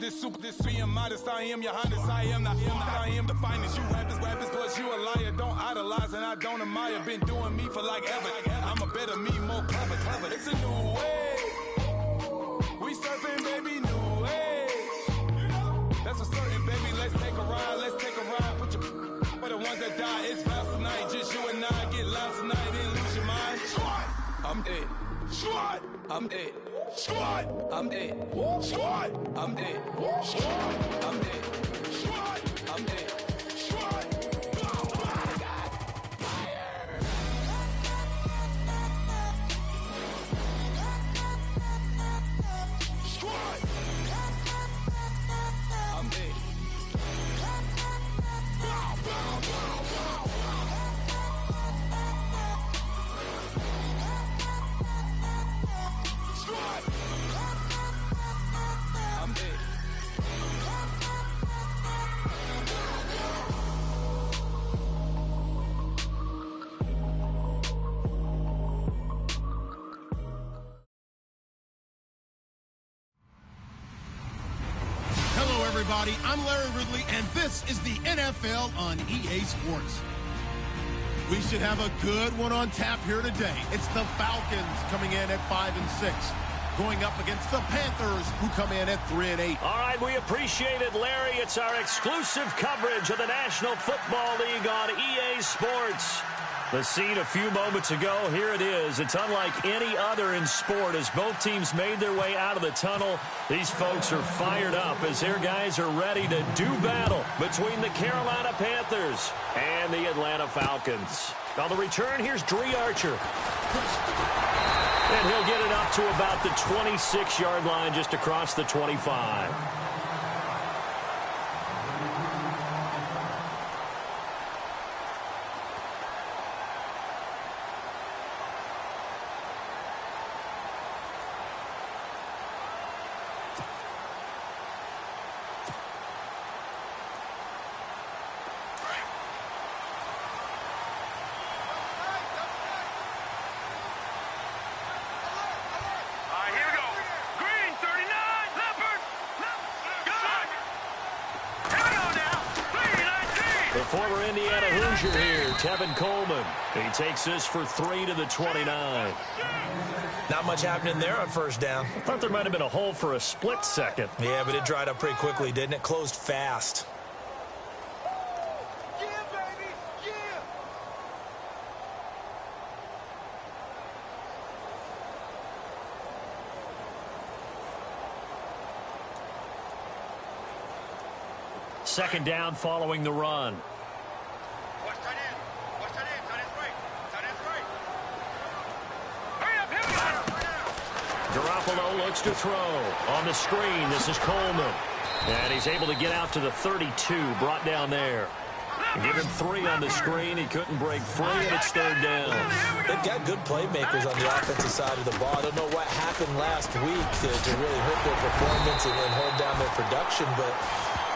this being modest. I am your highness, I am not I am the finest. You rappers, plus you a liar. Don't idolize and I don't admire. Been doing me for like ever. I'm a better me, more clever. It's a new way. We surfing, baby, new age. That's for certain, baby. Let's take a ride. Put your for the ones that die. It's vows tonight. Just you and I get lost tonight and lose your mind. Squad, I'm it. Squad, I'm it. Squad, I'm it. Squad, I'm it. Squad, I'm it. Squad, I'm it. Squad. Everybody, I'm Larry Ridley, and this is the NFL on EA Sports. We should have a good one on tap here today. It's the Falcons coming in at 5-6, going up against the Panthers, who come in at 3-8. All right, we appreciate it, Larry. It's our exclusive coverage of the National Football League on EA Sports. The scene a few moments ago, here it is. It's unlike any other in sport as both teams made their way out of the tunnel. These folks are fired up as their guys are ready to do battle between the Carolina Panthers and the Atlanta Falcons. On the return, here's Dree Archer. And he'll get it up to about the 26-yard line just across the 25. Former Indiana Hoosier here, Tevin Coleman. He takes this for 3 to the 29. Not much happening there on first down. I thought there might have been a hole for a split second. Yeah, but it dried up pretty quickly, didn't it? Closed fast. Yeah, baby! Yeah! Second down following the run. Garoppolo looks to throw. On the screen, this is Coleman. And he's able to get out to the 32, brought down there. Give him 3 on the screen. He couldn't break free, and it's third down. They've got good playmakers on the offensive side of the ball. I don't know what happened last week to really hurt their performance and hold down their production, but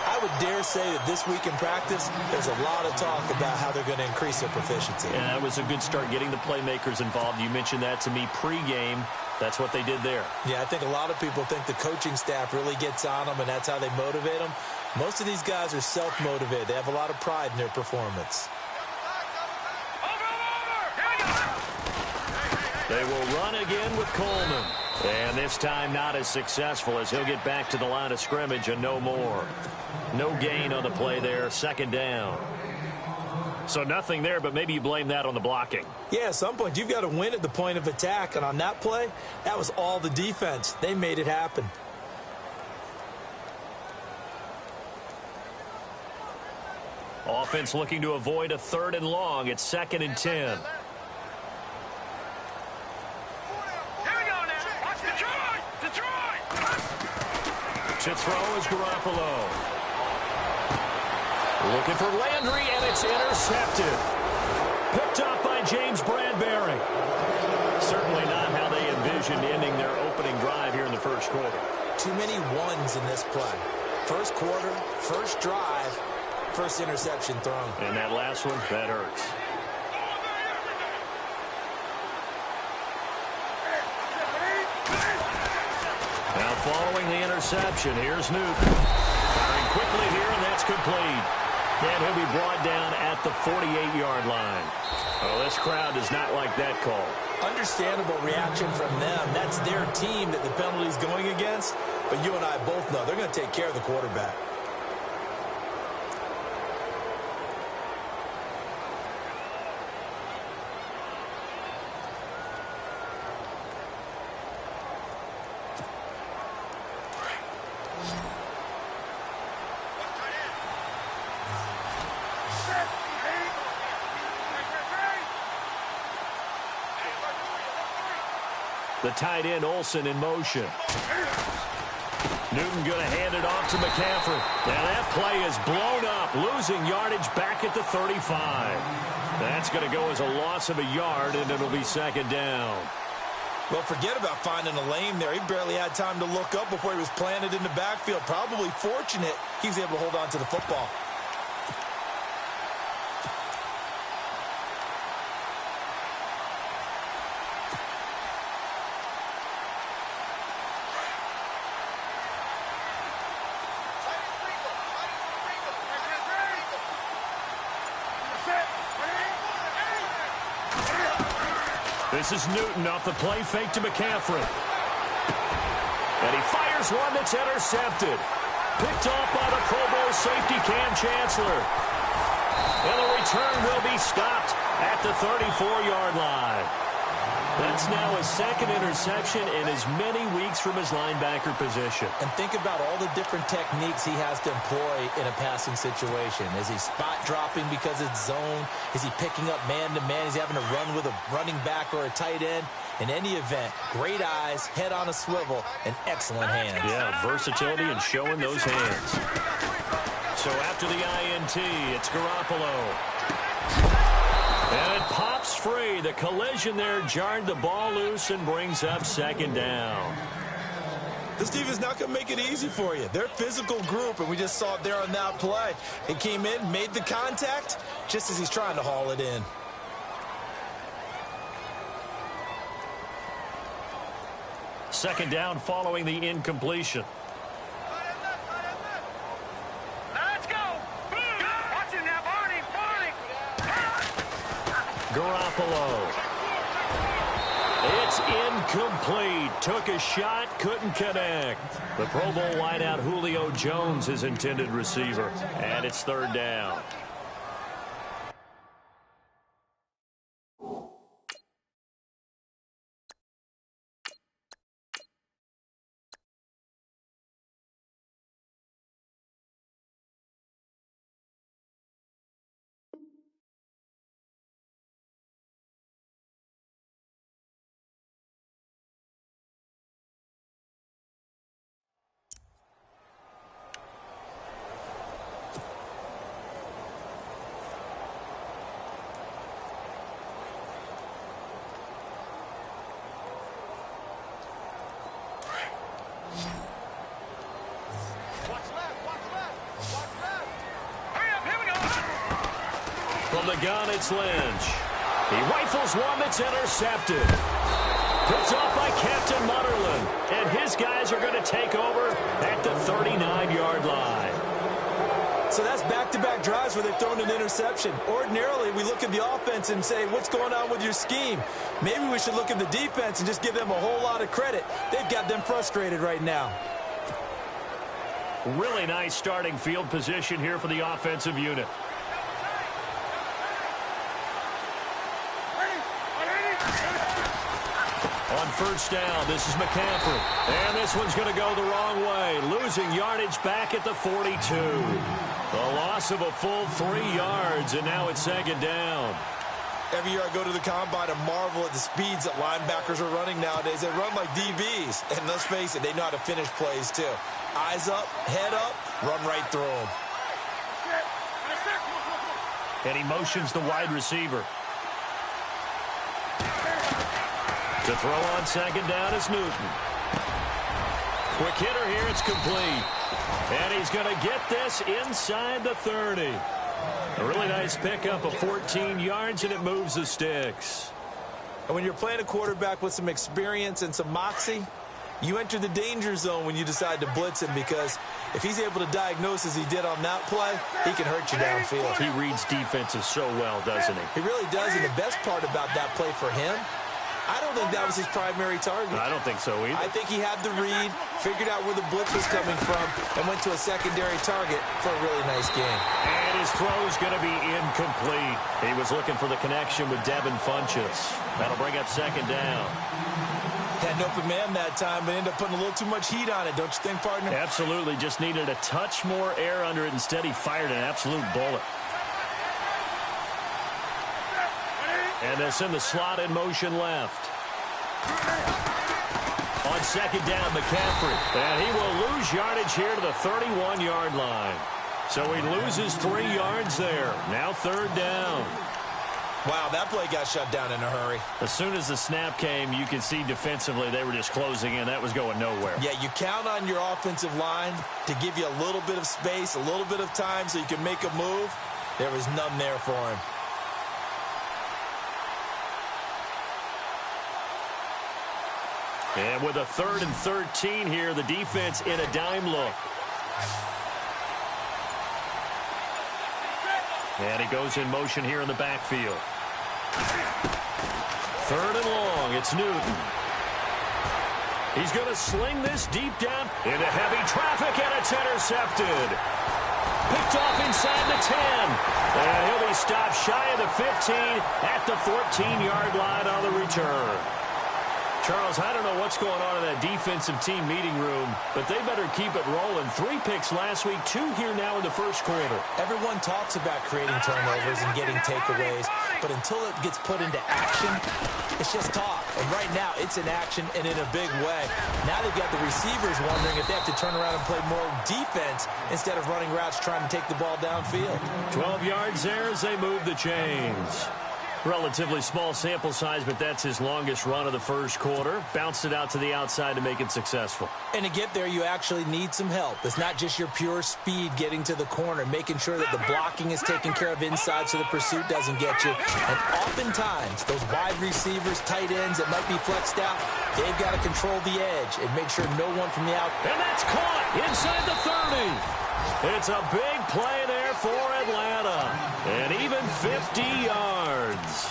I would dare say that this week in practice, there's a lot of talk about how they're going to increase their proficiency. Yeah, that was a good start getting the playmakers involved. You mentioned that to me pregame. That's what they did there. Yeah, I think a lot of people think the coaching staff really gets on them, and that's how they motivate them. Most of these guys are self-motivated. They have a lot of pride in their performance. They will run again with Coleman. And this time not as successful as he'll get back to the line of scrimmage and no more. No gain on the play there, second down. So nothing there, but maybe you blame that on the blocking. Yeah, at some point you've got to win at the point of attack. And on that play, that was all the defense. They made it happen. Offense looking to avoid a 3rd and long. It's 2nd and 10. To throw is Garoppolo. Looking for Landry, and it's intercepted. Picked up by James Bradbury. Certainly not how they envisioned ending their opening drive here in the first quarter. Too many ones in this play. First quarter, first drive, first interception thrown. And that last one, that hurts. Now following the interception. Here's Newton. Firing quickly here, and that's complete. And he'll be brought down at the 48-yard line. Oh, this crowd does not like that call. Understandable reaction from them. That's their team that the penalty's going against. But you and I both know they're going to take care of the quarterback. The tight end, Olsen, in motion. Newton going to hand it off to McCaffrey. Now that play is blown up, losing yardage back at the 35. That's going to go as a loss of a yard, and it'll be second down. Well, forget about finding a lane there. He barely had time to look up before he was planted in the backfield. Probably fortunate he was able to hold on to the football. This is Newton off the play fake to McCaffrey. And he fires one that's intercepted. Picked off by the Pro Bowl safety Cam Chancellor. And the return will be stopped at the 34-yard line. That's now his second interception in as many weeks from his linebacker position. And think about all the different techniques he has to employ in a passing situation. Is he spot dropping because it's zone? Is he picking up man-to-man? Is he having to run with a running back or a tight end? In any event, great eyes, head on a swivel, and excellent hands. Yeah, versatility and showing those hands. So after the INT, it's Garoppolo. And it pops free. The collision there jarred the ball loose and brings up second down. This defense not going to make it easy for you. They're a physical group, and we just saw it there on that play. He came in, made the contact, just as he's trying to haul it in. Second down following the incompletion. Let's go. Watch it now, Barney. Garoppolo. It's incomplete. Took a shot, couldn't connect. The Pro Bowl wideout Julio Jones, his intended receiver. And it's third down. From the gun, it's Lynch. He rifles one that's intercepted. Picked off by Captain Mutterland. And his guys are going to take over at the 39-yard line. So that's back-to-back drives where they've thrown an interception. Ordinarily, we look at the offense and say, what's going on with your scheme? Maybe we should look at the defense and just give them a whole lot of credit. They've got them frustrated right now. Really nice starting field position here for the offensive unit. On first down, this is McCaffrey. And this one's going to go the wrong way. Losing yardage back at the 42. A loss of a full 3 yards, and now it's second down. Every year I go to the combine and marvel at the speeds that linebackers are running nowadays. They run like DBs. And let's face it, they know how to finish plays too. Eyes up, head up, run right through them. And he motions the wide receiver. To throw on second down is Newton. Quick hitter here, it's complete. And he's going to get this inside the 30. A really nice pickup of 14 yards, and it moves the sticks. And when you're playing a quarterback with some experience and some moxie, You enter the danger zone when you decide to blitz him, because if he's able to diagnose as he did on that play, he can hurt you downfield. He reads defenses so well, doesn't he? He really does, and the best part about that play for him, I don't think that was his primary target. I don't think so either. I think he had the read, figured out where the blitz was coming from, and went to a secondary target for a really nice game. And his throw's going to be incomplete. He was looking for the connection with Devin Funchess. That'll bring up second down. Had an open man that time, but ended up putting a little too much heat on it, don't you think, partner? Absolutely. Just needed a touch more air under it. Instead, he fired an absolute bullet. And they'll send the slot in motion left. On second down, McCaffrey. And he will lose yardage here to the 31-yard line. So he loses 3 yards there. Now third down. Wow, that play got shut down in a hurry. As soon as the snap came, you could see defensively they were just closing in. That was going nowhere. Yeah, you count on your offensive line to give you a little bit of space, a little bit of time so you can make a move. There was none there for him. And with a 3rd and 13 here, the defense in a dime look. And he goes in motion here in the backfield. 3rd and long, it's Newton. He's going to sling this deep down into heavy traffic, and it's intercepted. Picked off inside the 10. And he'll be stopped shy of the 15 at the 14-yard line on the return. Charles, I don't know what's going on in that defensive team meeting room, but they better keep it rolling. 3 picks last week, 2 here now in the first quarter. Everyone talks about creating turnovers and getting takeaways, but until it gets put into action, it's just talk. And right now, it's in action and in a big way. Now they've got the receivers wondering if they have to turn around and play more defense instead of running routes trying to take the ball downfield. 12 yards there as they move the chains. Relatively small sample size, but that's his longest run of the first quarter. Bounced it out to the outside to make it successful. And to get there, you actually need some help. It's not just your pure speed getting to the corner, making sure that the blocking is taken care of inside so the pursuit doesn't get you. And oftentimes, those wide receivers, tight ends that might be flexed out, they've got to control the edge and make sure no one from the out. And that's caught inside the 30. It's a big play there for Atlanta. And even 50 yards.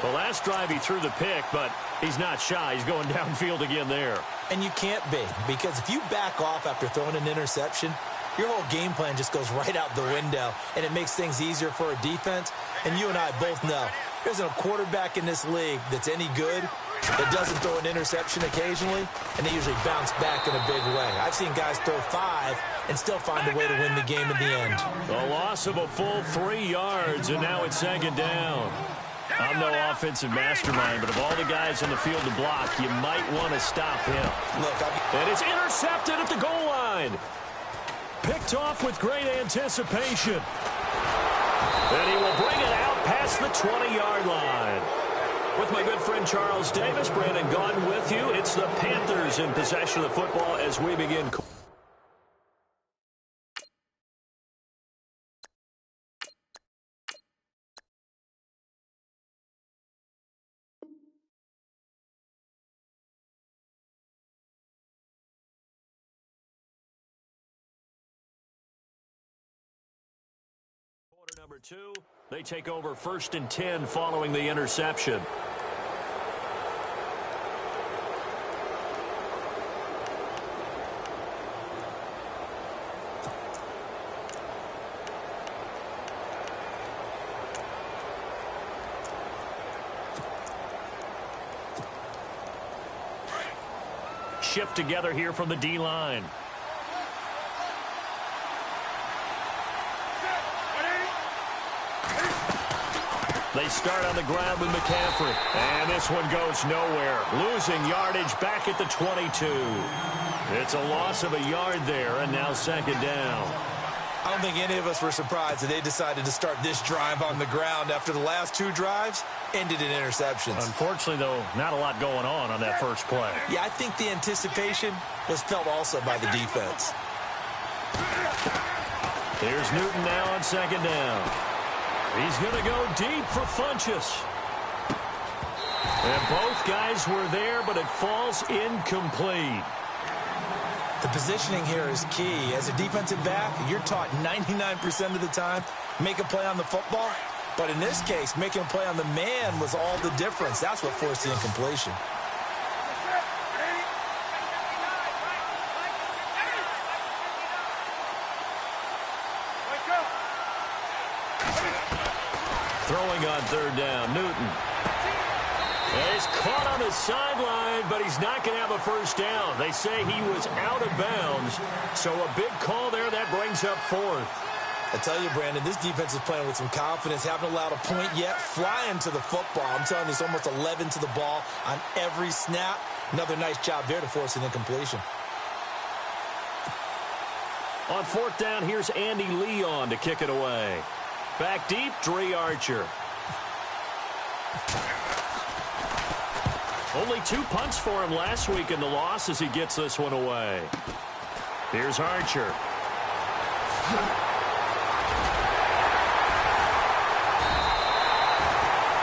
The last drive he threw the pick, but he's not shy. He's going downfield again there. And you can't be, because if you back off after throwing an interception, your whole game plan just goes right out the window, and it makes things easier for a defense. And you and I both know there's a quarterback in this league that's any good that doesn't throw an interception occasionally, and they usually bounce back in a big way. I've seen guys throw 5 and still find a way to win the game in the end. A loss of a full 3 yards, and now it's second down. I'm no offensive mastermind, but of all the guys on the field to block, you might want to stop him. And it's intercepted at the goal line. Picked off with great anticipation. And he will bring it out past the 20-yard line. With my good friend Charles Davis, Brandon Gaudin with you. It's the Panthers in possession of the football as we begin. Quarter number 2, they take over 1st and 10 following the interception. Shift together here from the D-line. They start on the ground with McCaffrey. And this one goes nowhere. Losing yardage back at the 22. It's a loss of a yard there, and now second down. I don't think any of us were surprised that they decided to start this drive on the ground after the last 2 drives ended in interceptions. Unfortunately, though, not a lot going on that first play. Yeah, I think the anticipation was felt also by the defense. Here's Newton now on second down. He's going to go deep for Funchess. And both guys were there, but it falls incomplete. The positioning here is key. As a defensive back, you're taught 99% of the time, make a play on the football. But in this case, making a play on the man was all the difference. That's what forced the incompletion. Throwing on third down, Newton. He's caught on the sideline, but he's not going to have a first down. They say he was out of bounds, so a big call there. That brings up fourth. I tell you, Brandon, this defense is playing with some confidence. Haven't allowed a point yet. Flying to the football. I'm telling you, it's almost 11 to the ball on every snap. Another nice job there to force an incompletion. On fourth down, here's Andy Leon to kick it away. Back deep, Dre Archer. Only 2 punts for him last week in the loss as he gets this one away. Here's Archer.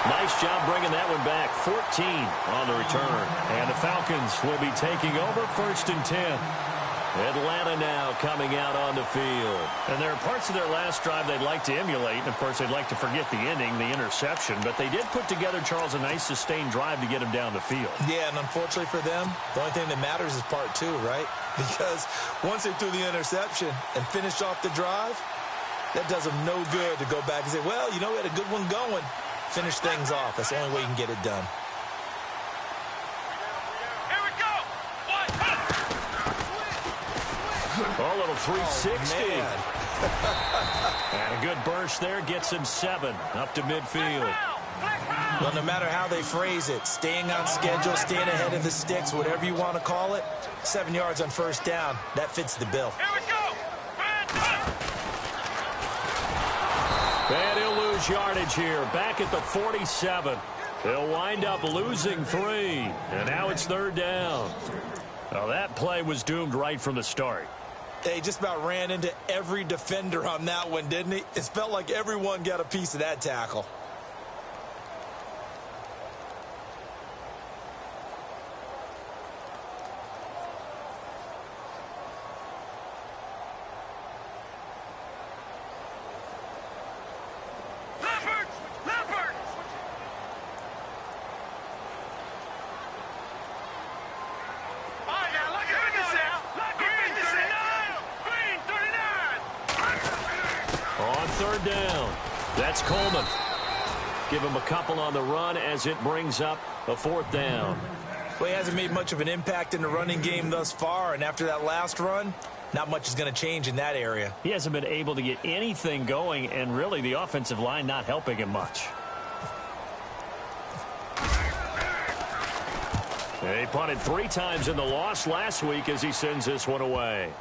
Nice job bringing that one back. 14 on the return. And the Falcons will be taking over 1st and 10. Atlanta now coming out on the field. And there are parts of their last drive they'd like to emulate. And, of course, they'd like to forget the ending, the interception. But they did put together, Charles, a nice sustained drive to get him down the field. Yeah, and unfortunately for them, the only thing that matters is part 2, right? Because once they threw the interception and finished off the drive, that does them no good to go back and say, well, you know, we had a good one going. Finish things off. That's the only way you can get it done. A little 360. Oh, and a good burst there gets him 7 up to midfield. Well, no matter how they phrase it, staying on schedule, staying ahead of the sticks, whatever you want to call it, 7 yards on first down, that fits the bill. Here we go. And he'll lose yardage here. Back at the 47. He'll wind up losing 3. And now it's third down. Well, that play was doomed right from the start. They just about ran into every defender on that one, didn't he? It felt like everyone got a piece of that tackle. Third down. That's Coleman. Give him a couple on the run as it brings up a 4th down. Well, he hasn't made much of an impact in the running game thus far, and after that last run, not much is going to change in that area. He hasn't been able to get anything going, and really the offensive line not helping him much. He punted 3 times in the loss last week as he sends this one away.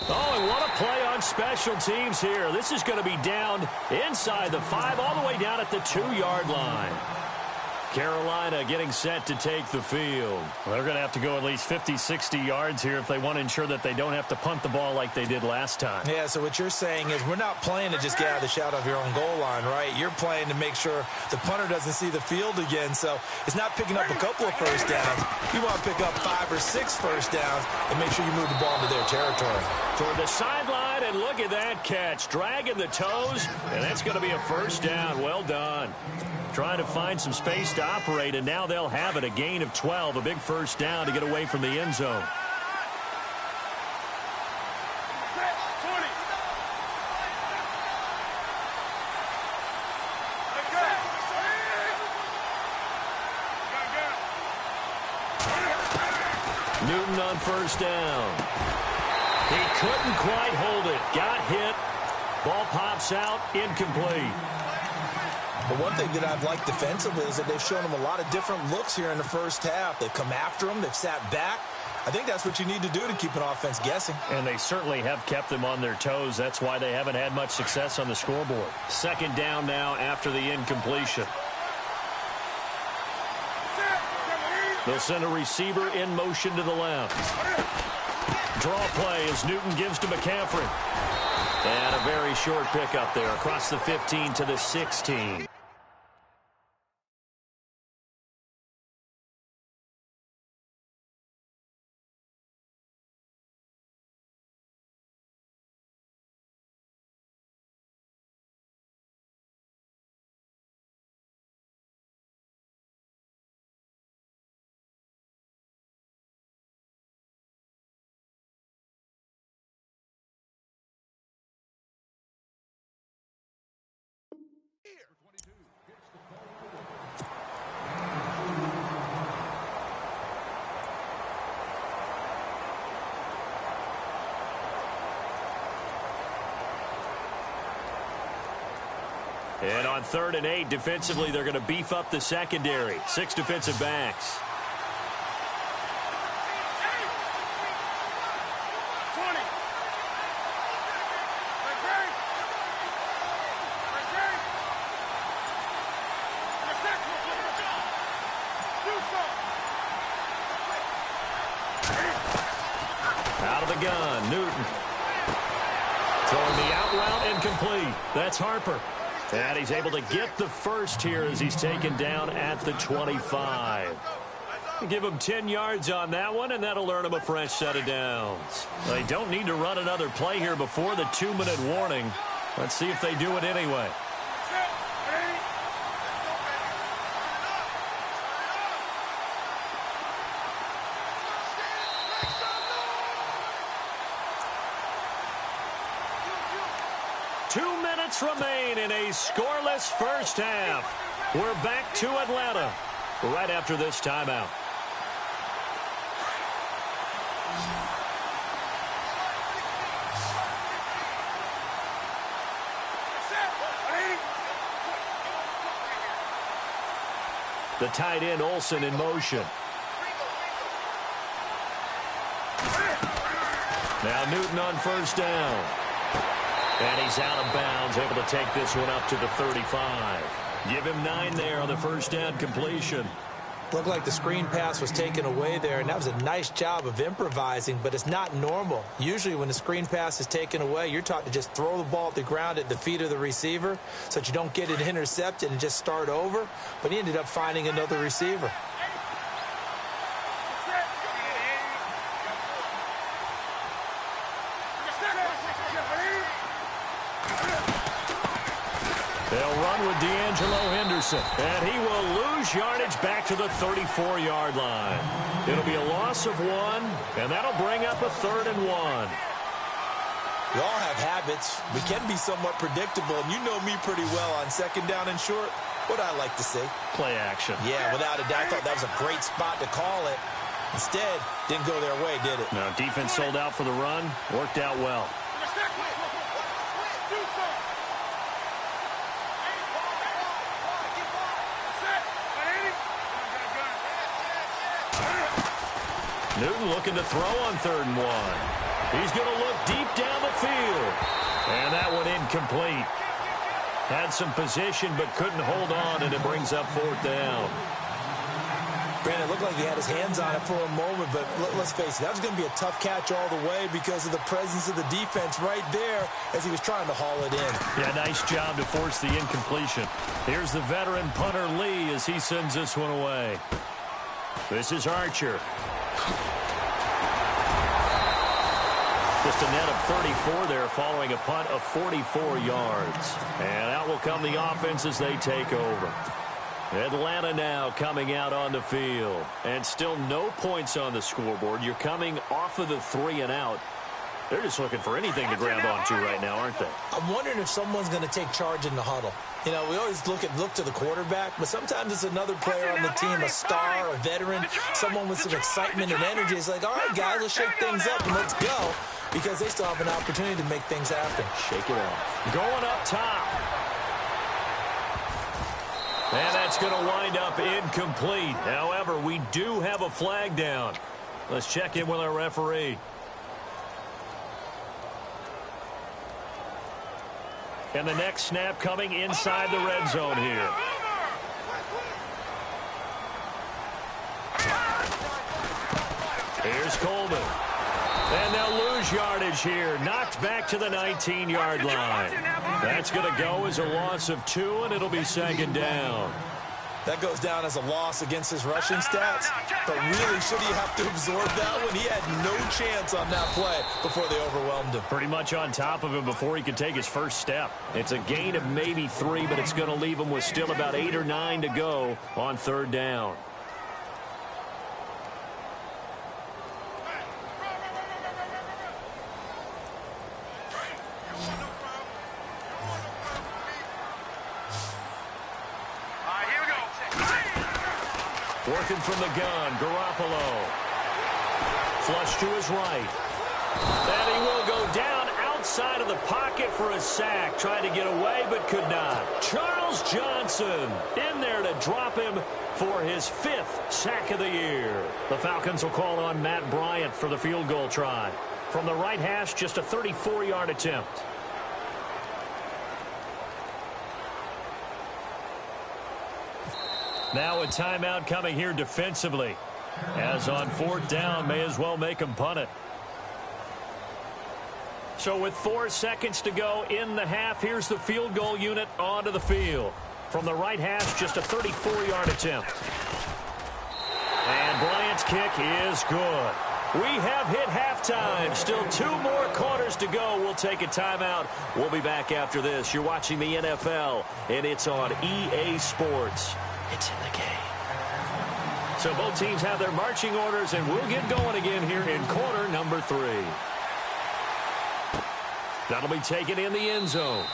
Oh, and what a play on special teams here. This is going to be down inside the 5, all the way down at the 2-yard line. Carolina getting set to take the field. Well, they're going to have to go at least 50, 60 yards here if they want to ensure that they don't have to punt the ball like they did last time. Yeah, so what you're saying is we're not playing to just get out of the shadow of your own goal line, right? You're playing to make sure the punter doesn't see the field again. So it's not picking up a couple of first downs. You want to pick up 5 or 6 first downs and make sure you move the ball into their territory. Toward the sideline, and look at that catch. Dragging the toes, and that's going to be a first down. Well done. Trying to find some space to operate, and now they'll have it. A gain of 12, a big first down to get away from the end zone. Newton on first down. He couldn't quite hold it. Got hit. Ball pops out, incomplete. But one thing that I've liked defensively is that they've shown them a lot of different looks here in the first half. They've come after them. They've sat back. I think that's what you need to do to keep an offense guessing. And they certainly have kept them on their toes. That's why they haven't had much success on the scoreboard. Second down now after the incompletion. They'll send a receiver in motion to the left. Draw play as Newton gives to McCaffrey. And a very short pickup there across the 15 to the 16. And on 3rd and 8, defensively, they're going to beef up the secondary. 6 defensive backs. Out of the gun, Newton. Throwing the out route incomplete. That's Harper. And he's able to get the first here as he's taken down at the 25. Give him 10 yards on that one, and that'll earn him a fresh set of downs. They don't need to run another play here before the 2-minute warning. Let's see if they do it anyway. Remain in a scoreless first half. We're back to Atlanta right after this timeout. The tight end Olsen in motion. Now Newton on first down. And he's out of bounds, able to take this one up to the 35. Give him 9 there on the first down completion. Looked like the screen pass was taken away there, and that was a nice job of improvising, but it's not normal. Usually when the screen pass is taken away, you're taught to just throw the ball at the ground at the feet of the receiver so that you don't get it intercepted and just start over, but he ended up finding another receiver. They'll run with Henderson, and he will lose yardage back to the 34-yard line. It'll be a loss of 1, and that'll bring up a 3rd and 1. We all have habits. We can be somewhat predictable, and you know me pretty well on 2nd down and short. What I like to see? Play action. Yeah, without a doubt. I thought that was a great spot to call it. Instead, didn't go their way, did it? No, defense sold out for the run. Worked out well. Newton looking to throw on 3rd and 1. He's going to look deep down the field. And that one incomplete. Had some position but couldn't hold on, and it brings up 4th down. Brandon, it looked like he had his hands on it for a moment, but let's face it, that was going to be a tough catch all the way because of the presence of the defense right there as he was trying to haul it in. Yeah, nice job to force the incompletion. Here's the veteran punter Lee as he sends this one away. This is Archer. Just a net of 34 there following a punt of 44 yards. And out will come the offense as they take over. Atlanta now coming out on the field. And still no points on the scoreboard. You're coming off of the 3 and out. They're just looking for anything to grab onto right now, aren't they? I'm wondering if someone's going to take charge in the huddle. You know, we always look to the quarterback, but sometimes it's another player on the team, a star, a veteran, someone with some excitement and energy. It's like, all right, guys, let's shake things up and let's go, because they still have an opportunity to make things happen. Shake it off. Going up top. And that's going to wind up incomplete. However, we do have a flag down. Let's check in with our referee. And the next snap coming inside the red zone here. Here's Coleman. And they'll lose yardage here. Knocked back to the 19-yard line. That's going to go as a loss of 2, and it'll be 2nd down. That goes down as a loss against his rushing stats. But really, should he have to absorb that one? He had no chance on that play before they overwhelmed him. Pretty much on top of him before he could take his first step. It's a gain of maybe 3, but it's going to leave him with still about 8 or 9 to go on 3rd down. Working from the gun, Garoppolo. Flush to his right. And he will go down outside of the pocket for a sack. Tried to get away, but could not. Charles Johnson in there to drop him for his 5th sack of the year. The Falcons will call on Matt Bryant for the field goal try. From the right hash, just a 34-yard attempt. Now a timeout coming here defensively. As on 4th down, may as well make them punt it. So with 4 seconds to go in the half, here's the field goal unit onto the field. From the right hash, just a 34-yard attempt. And Bryant's kick is good. We have hit halftime. Still 2 more quarters to go. We'll take a timeout. We'll be back after this. You're watching the NFL, and it's on EA Sports. It's in the game. So both teams have their marching orders, and we'll get going again here in quarter number 3. That'll be taken in the end zone.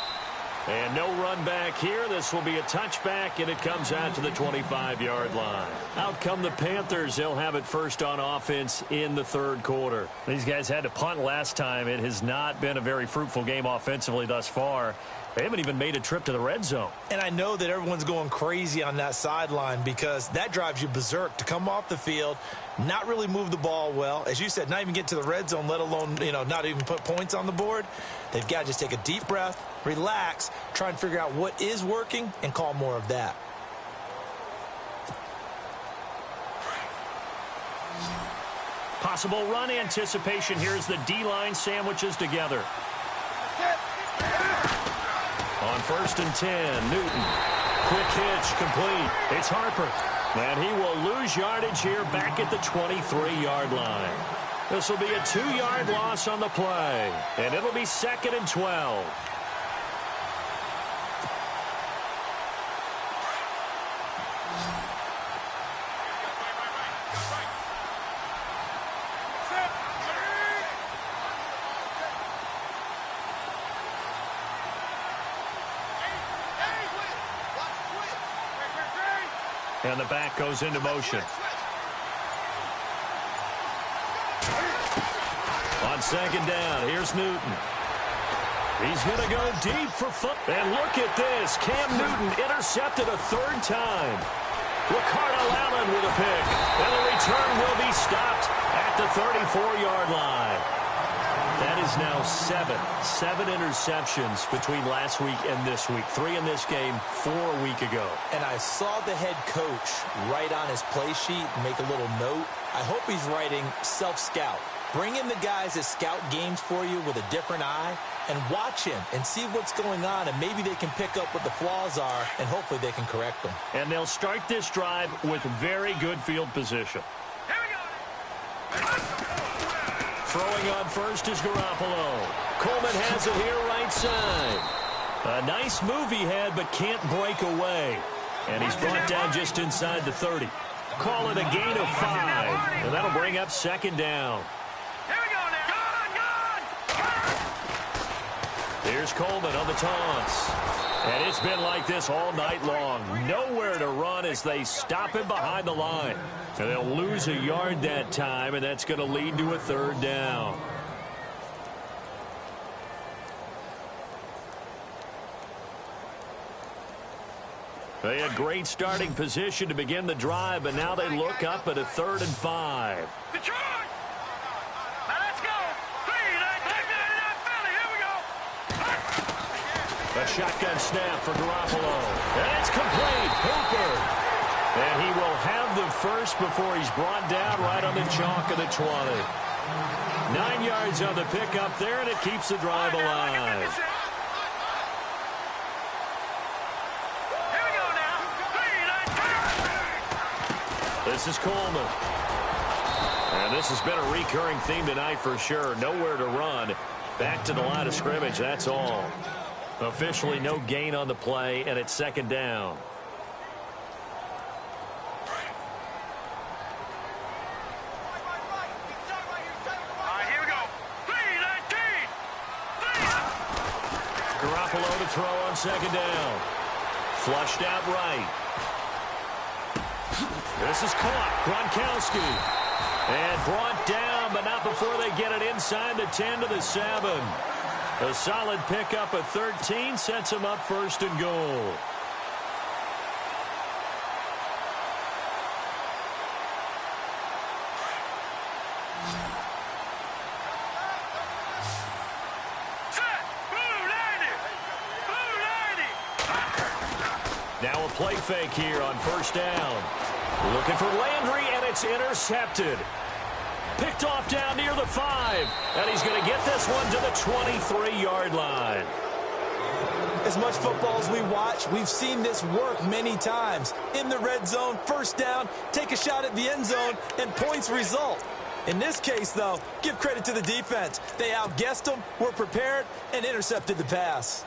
And no run back here. This will be a touchback, and it comes out to the 25-yard line. Out come the Panthers. They'll have it first on offense in the 3rd quarter. These guys had to punt last time. It has not been a very fruitful game offensively thus far. They haven't even made a trip to the red zone. And I know that everyone's going crazy on that sideline because that drives you berserk to come off the field, not really move the ball well. As you said, not even get to the red zone, let alone, not even put points on the board. They've got to just take a deep breath, relax, try and figure out what is working, and call more of that. Possible run anticipation. Here's the D-line sandwiches together. On 1st and 10, Newton. Quick hitch, complete. It's Harper. And he will lose yardage here back at the 23-yard line. This will be a 2-yard loss on the play. And it'll be 2nd and 12. And the back goes into motion. On 2nd down, here's Newton. He's going to go deep for foot. And look at this. Cam Newton intercepted a 3rd time. Ricardo Allen with a pick. And the return will be stopped at the 34-yard line. That is now 7 interceptions between last week and this week. 3 in this game, 4 a week ago. And I saw the head coach write on his play sheet, make a little note. I hope he's writing self-scout. Bring in the guys that scout games for you with a different eye and watch him and see what's going on, and maybe they can pick up what the flaws are, and hopefully they can correct them. And they'll start this drive with very good field position. Here we go. Throwing on first is Garoppolo. Coleman has it here right side. A nice move he had, but can't break away. And he's brought down just inside the 30. Call it a gain of 5. And that'll bring up 2nd down. Here we go now. Here's Coleman on the toss. And it's been like this all night long. Nowhere to run as they stop him behind the line. And they'll lose a yard that time, and that's going to lead to a 3rd down. They had great starting position to begin the drive, but now they look up at a 3rd and 5. Detroit! Now let's go. Here we go. A shotgun snap for Garoppolo. And it's complete. Hooper. And he will have the first before he's brought down right on the chalk of the 20. 9 yards on the pickup there, and it keeps the drive alive. Here we go now. This is Coleman. And this has been a recurring theme tonight for sure. Nowhere to run. Back to the line of scrimmage, that's all. Officially no gain on the play, and it's 2nd down. Garoppolo to throw on 2nd down. Flushed out right. This is caught. Gronkowski. And brought down, but not before they get it inside the 10 to the 7. A solid pickup of 13 sets him up first and goal. Now a play fake here on first down. Looking for Landry, and it's intercepted. Picked off down near the 5. And he's going to get this one to the 23-yard line. As much football as we watch, we've seen this work many times. In the red zone, first down, take a shot at the end zone, and points result. In this case, though, give credit to the defense. They outguessed them, were prepared, and intercepted the pass.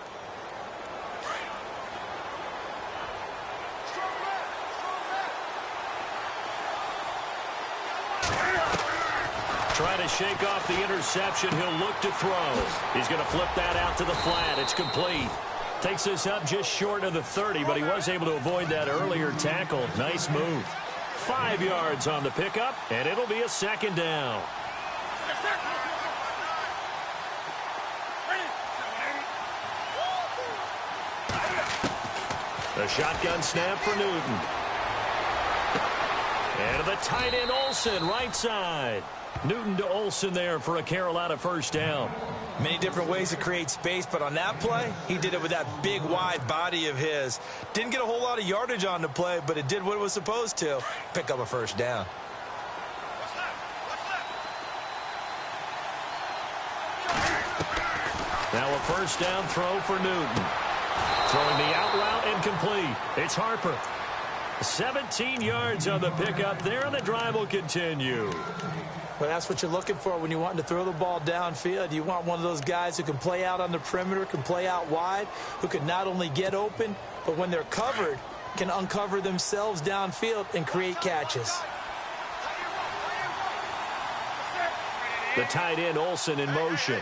Trying to shake off the interception. He'll look to throw. He's going to flip that out to the flat. It's complete. Takes this up just short of the 30, but he was able to avoid that earlier tackle. Nice move. 5 yards on the pickup, and it'll be a second down. The shotgun snap for Newton. And the tight end Olsen, right side. Newton to Olsen there for a Carolina first down. Many different ways to create space, but on that play, he did it with that big, wide body of his. Didn't get a whole lot of yardage on the play, but it did what it was supposed to. Pick up a first down. Now a first down throw for Newton. Throwing the out route incomplete. It's Harper. 17 yards on the pickup there, and the drive will continue. Well, that's what you're looking for when you want to throw the ball downfield. You want one of those guys who can play out on the perimeter, can play out wide, who can not only get open, but when they're covered, can uncover themselves downfield and create catches. The tight end Olsen in motion.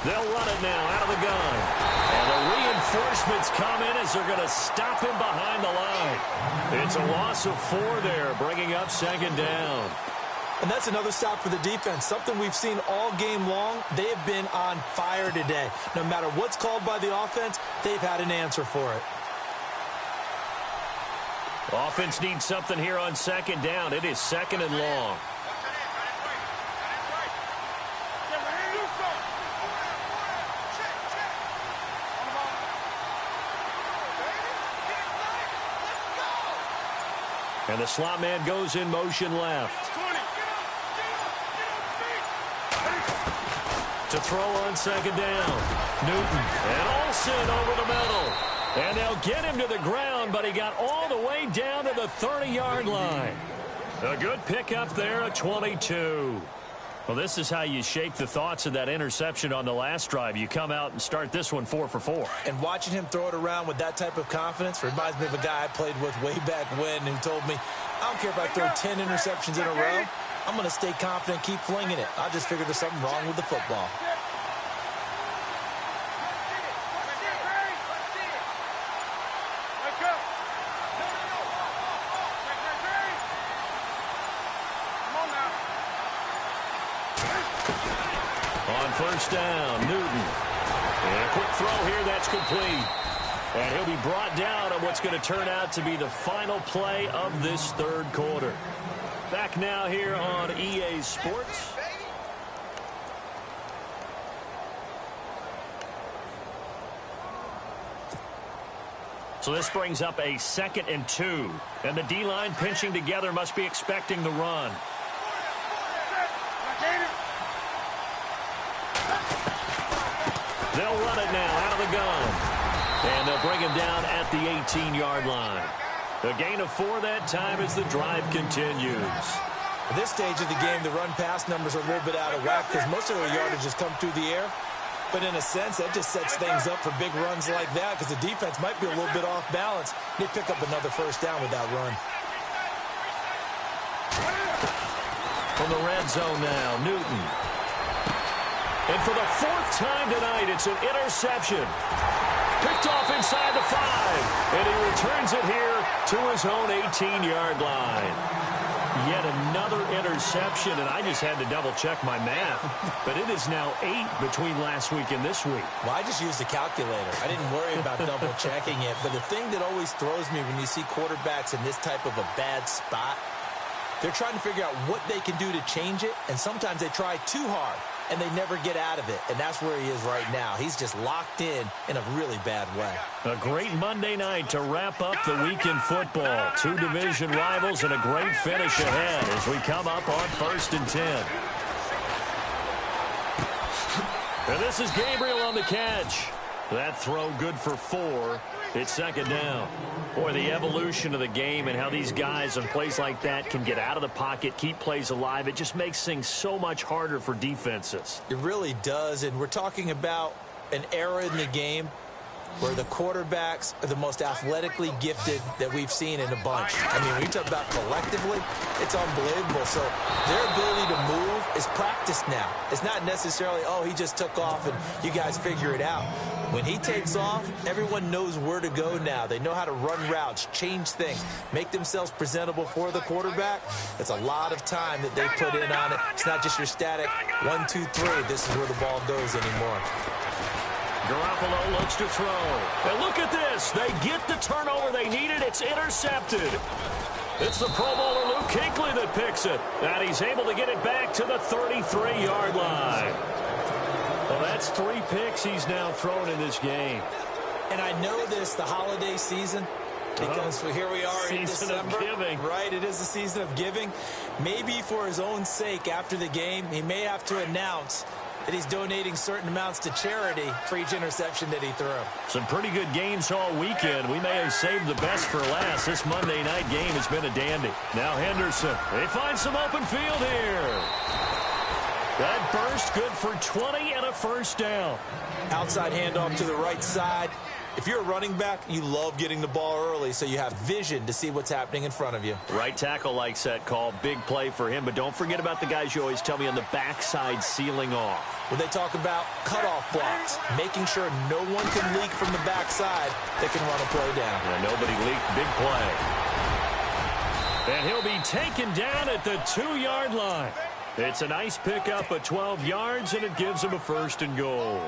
They'll run it now out of the gun. And the reinforcements come in as they're going to stop him behind the line. It's a loss of 4 there, bringing up second down. And that's another stop for the defense, something we've seen all game long. They have been on fire today. No matter what's called by the offense, they've had an answer for it. Offense needs something here on second down. It is second and long. And the slot man goes in motion left. To throw on second down. Newton and Olsen over the middle. And they'll get him to the ground, but he got all the way down to the 30-yard line. A good pickup there at 22. Well, this is how you shape the thoughts of that interception on the last drive. You come out and start this one 4 for 4. And watching him throw it around with that type of confidence reminds me of a guy I played with way back when who told me, I don't care if I throw 10 interceptions in a row. I'm going to stay confident, keep flinging it. I just figured there's something wrong with the football. First down, Newton. And a quick throw here, that's complete. And he'll be brought down on what's going to turn out to be the final play of this third quarter. Back now here on EA Sports. So this brings up a 2nd and 2. And the D-line pinching together must be expecting the run. They'll run it now out of the gun. And they'll bring him down at the 18-yard line. A gain of 4 that time as the drive continues. At this stage of the game, the run-pass numbers are a little bit out of whack because most of their yardage has come through the air. But in a sense, that just sets things up for big runs like that because the defense might be a little bit off balance. They pick up another first down with that run. From the red zone now, Newton. And for the 4th time tonight, it's an interception. Picked off inside the 5. And he returns it here to his own 18-yard line. Yet another interception, and I just had to double-check my math. But it is now 8 between last week and this week. Well, I just used a calculator. I didn't worry about double-checking it. But the thing that always throws me when you see quarterbacks in this type of a bad spot, they're trying to figure out what they can do to change it, and sometimes they try too hard, and they never get out of it. And that's where he is right now. He's just locked in a really bad way. A great Monday night to wrap up the week in football. 2 division rivals and a great finish ahead as we come up on 1st and 10. And this is Gabriel on the catch. That throw good for 4. It's 2nd down. Boy, the evolution of the game and how these guys on plays like that can get out of the pocket, keep plays alive, it just makes things so much harder for defenses. It really does, and we're talking about an era in the game where the quarterbacks are the most athletically gifted that we've seen in a bunch. I mean, when you talk about collectively, it's unbelievable. So their ability to move is practiced now. It's not necessarily, oh, he just took off and you guys figure it out. When he takes off, everyone knows where to go now. They know how to run routes, change things, make themselves presentable for the quarterback. It's a lot of time that they put in on it. It's not just your static 1, 2, 3. This is where the ball goes anymore. Garoppolo looks to throw. And look at this. They get the turnover they needed. It's intercepted. It's the Pro Bowler Luke Kuechly that picks it. And he's able to get it back to the 33-yard line. Well, that's 3 picks he's now thrown in this game. And I know this, the holiday season, because here we are in December. Season of giving. Right, it is the season of giving. Maybe for his own sake after the game, he may have to announce that he's donating certain amounts to charity for each interception that he threw. Some pretty good games all weekend. We may have saved the best for last. This Monday night game has been a dandy. Now Henderson. They find some open field here. That burst good for 20 and a 1st down. Outside handoff to the right side. If you're a running back, you love getting the ball early so you have vision to see what's happening in front of you. Right tackle likes that call. Big play for him. But don't forget about the guys you always tell me on the backside sealing off. When they talk about cutoff blocks, making sure no one can leak from the backside, they can run a play down. Yeah, nobody leaked. Big play. And he'll be taken down at the 2-yard line. It's a nice pickup of 12 yards, and it gives him a 1st and goal.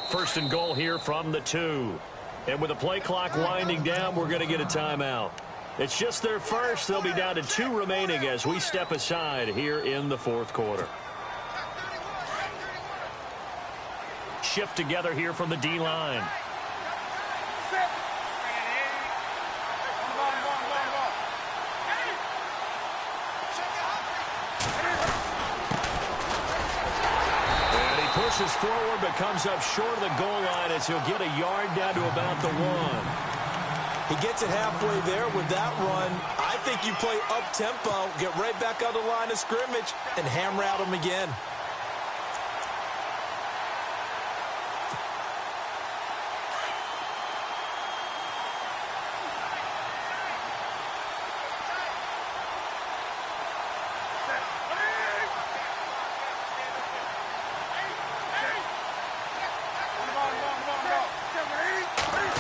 First and goal here from the 2. And with the play clock winding down, we're going to get a timeout. It's just their first. They'll be down to 2 remaining as we step aside here in the 4th quarter. Shift together here from the D-line. Pushes forward but comes up short of the goal line as he'll get a yard down to about the 1. He gets it halfway there with that run. I think you play up-tempo, get right back on the line of scrimmage, and hammer out him again.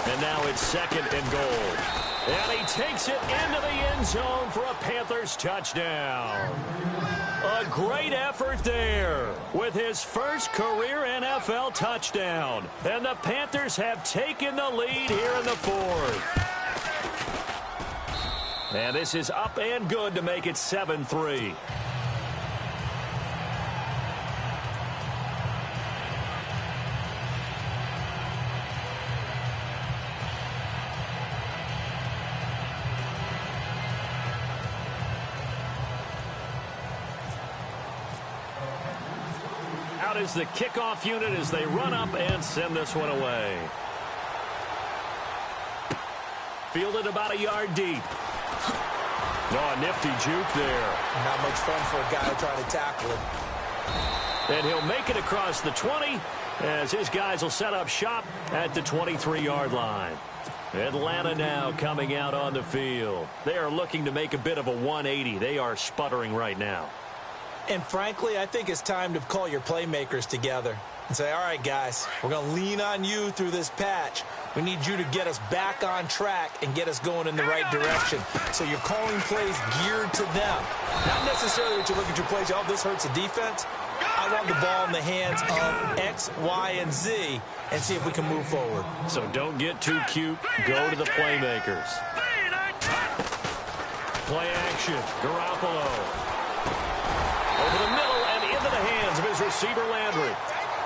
And now it's 2nd and goal. And he takes it into the end zone for a Panthers touchdown. A great effort there with his first career NFL touchdown. And the Panthers have taken the lead here in the 4th. And this is up and good to make it 7-3. Out is the kickoff unit as they run up and send this one away. Fielded about a yard deep. Oh, a nifty juke there. Not much fun for a guy trying to tackle it. And he'll make it across the 20 as his guys will set up shop at the 23-yard line. Atlanta now coming out on the field. They are looking to make a bit of a 180. They are sputtering right now. And frankly, I think it's time to call your playmakers together and say, all right, guys, we're going to lean on you through this patch. We need you to get us back on track and get us going in the right direction. So you're calling plays geared to them. Not necessarily that you look at your plays, oh, this hurts the defense. I want the ball in the hands of X, Y, and Z and see if we can move forward. So don't get too cute. Go to the playmakers. Play action. Garoppolo. Over the middle and into the hands of his receiver, Landry.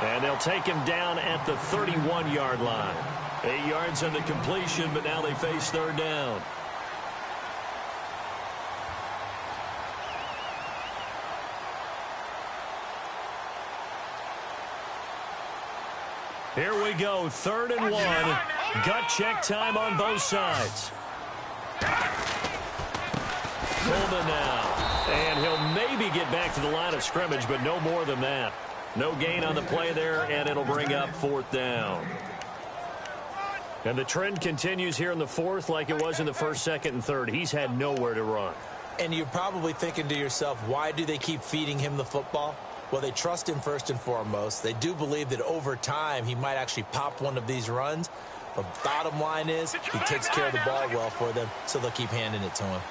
And they'll take him down at the 31-yard line. 8 yards on the completion, but now they face third down. Here we go, 3rd and 1. Gut check time on both sides. Coleman now. And he'll maybe get back to the line of scrimmage, but no more than that. No gain on the play there, and it'll bring up 4th down. And the trend continues here in the 4th like it was in the 1st, 2nd, and 3rd. He's had nowhere to run. And you're probably thinking to yourself, why do they keep feeding him the football? Well, they trust him first and foremost. They do believe that over time he might actually pop one of these runs. But bottom line is he takes care of the ball well for them, so they'll keep handing it to him.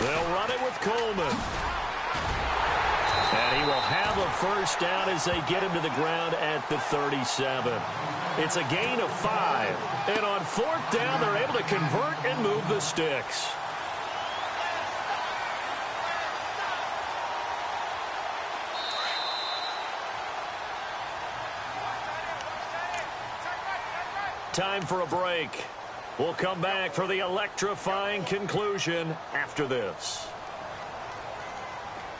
They'll run it with Coleman. And he will have a first down as they get him to the ground at the 37. It's a gain of 5. And on 4th down, they're able to convert and move the sticks. Time for a break. We'll come back for the electrifying conclusion after this.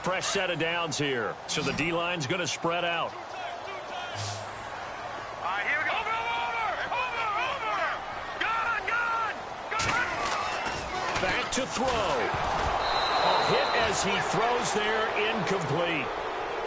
Fresh set of downs here, so the D-line's going to spread out. All right, here we go. Over. Back to throw. A hit as he throws there, incomplete.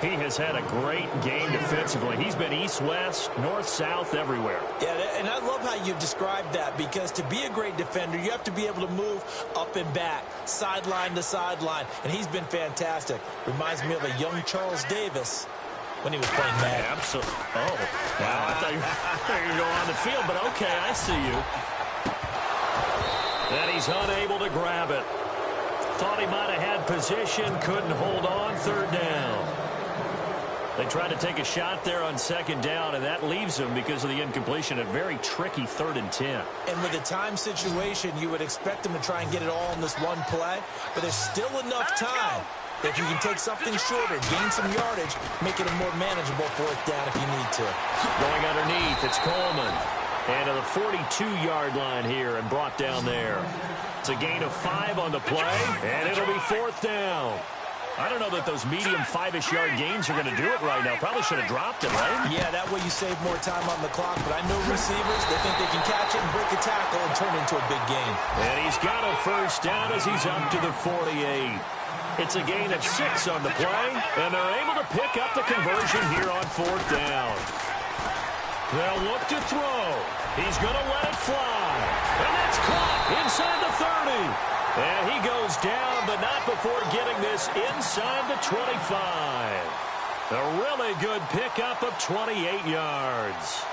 He has had a great game defensively. He's been east-west, north-south, everywhere. Yeah, and I love how you described that, because to be a great defender, you have to be able to move up and back, sideline to sideline, and he's been fantastic. Reminds me of a young Charles Davis when he was playing Madden. Absolutely. Oh, wow. I thought you were going to go on the field, but okay, I see you. And he's unable to grab it. Thought he might have had position, couldn't hold on, 3rd down. They tried to take a shot there on 2nd down, and that leaves them, because of the incompletion, a very tricky 3rd and 10. And with a time situation, you would expect them to try and get it all in this one play, but there's still enough time that if you can take something shorter, gain some yardage, make it a more manageable 4th down if you need to. Going underneath, it's Coleman. And to the 42-yard line here and brought down there. It's a gain of 5 on the play, and it'll be 4th down. I don't know that those medium 5-ish yard gains are going to do it right now. Probably should have dropped it, right? Yeah, that way you save more time on the clock. But I know receivers, they think they can catch it and break a tackle and turn it into a big gain. And he's got a first down as he's up to the 48. It's a gain of 6 on the play, and they're able to pick up the conversion here on 4th down. They'll look to throw. He's going to let it fly. And that's caught inside the 30. And he goes down, but not before getting this inside the 25. A really good pickup of 28 yards.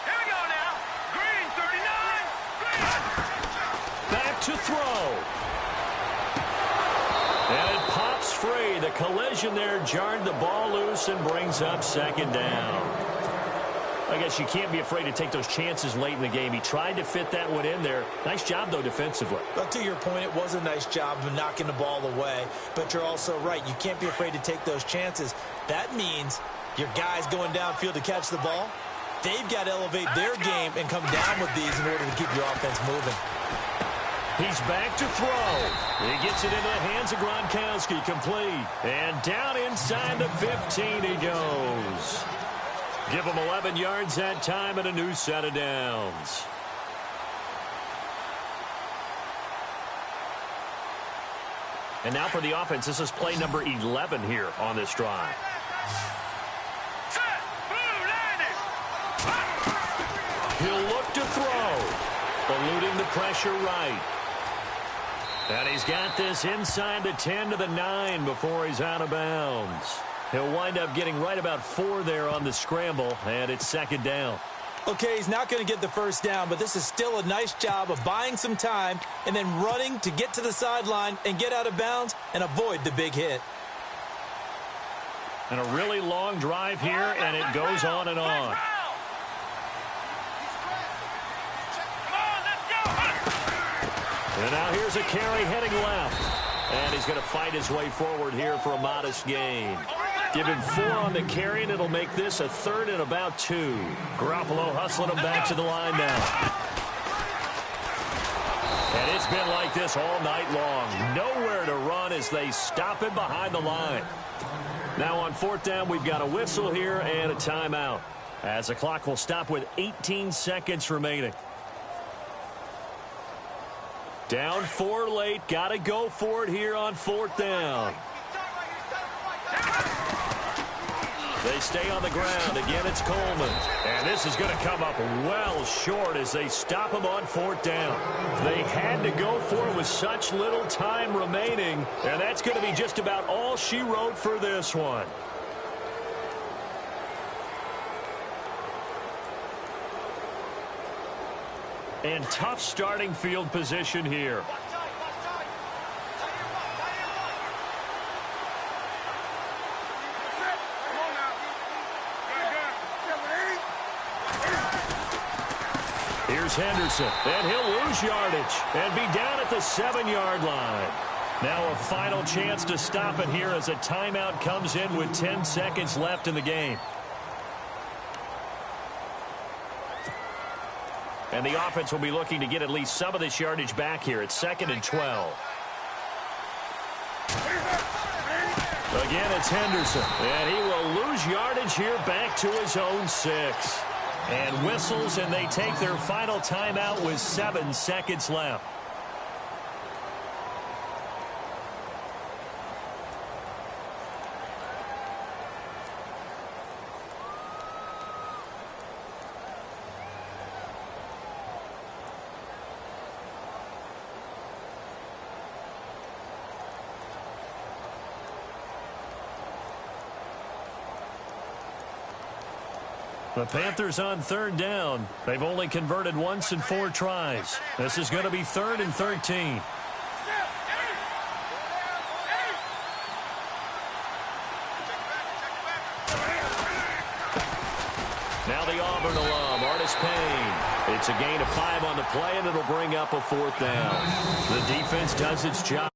Here we go now. Green, 39. Back to throw. And it pops free. The collision there jarred the ball loose and brings up 2nd down. I guess you can't be afraid to take those chances late in the game. He tried to fit that one in there. Nice job, though, defensively. But to your point, it was a nice job of knocking the ball away. But you're also right. You can't be afraid to take those chances. That means your guys going downfield to catch the ball, they've got to elevate their game and come down with these in order to keep your offense moving. He's back to throw. He gets it into the hands of Gronkowski, complete. And down inside the 15 he goes. Give him 11 yards that time and a new set of downs. And now for the offense, this is play number 11 here on this drive. He'll look to throw, eluding the pressure right. And he's got this inside the 10 to the 9 before he's out of bounds. He'll wind up getting right about 4 there on the scramble, and it's second down. Okay, he's not going to get the first down, but this is still a nice job of buying some time and then running to get to the sideline and get out of bounds and avoid the big hit. And a really long drive here, and it goes on and on. And now here's a carry heading left. And he's going to fight his way forward here for a modest gain. Give him 4 on the carry, and it'll make this a 3rd and about 2. Garoppolo hustling him back to the line now. And it's been like this all night long. Nowhere to run as they stop him behind the line. Now on 4th down, we've got a whistle here and a timeout, as the clock will stop with 18 seconds remaining. Down 4 late. Got to go for it here on 4th down. They stay on the ground. Again, it's Coleman. And this is going to come up well short as they stop him on 4th down. They had to go for it with such little time remaining, and that's going to be just about all she wrote for this one. And tough starting field position here. Here's Henderson, and he'll lose yardage and be down at the 7-yard line. Now a final chance to stop it here as a timeout comes in with 10 seconds left in the game. And the offense will be looking to get at least some of this yardage back here. It's 2nd and 12. Again, it's Henderson. And he will lose yardage here back to his own 6. And whistles, and they take their final timeout with 7 seconds left. The Panthers on 3rd down. They've only converted once in 4 tries. This is going to be 3rd and 13. Now the Auburn alum, Artis Payne. It's a gain of 5 on the play, and it'll bring up a 4th down. The defense does its job.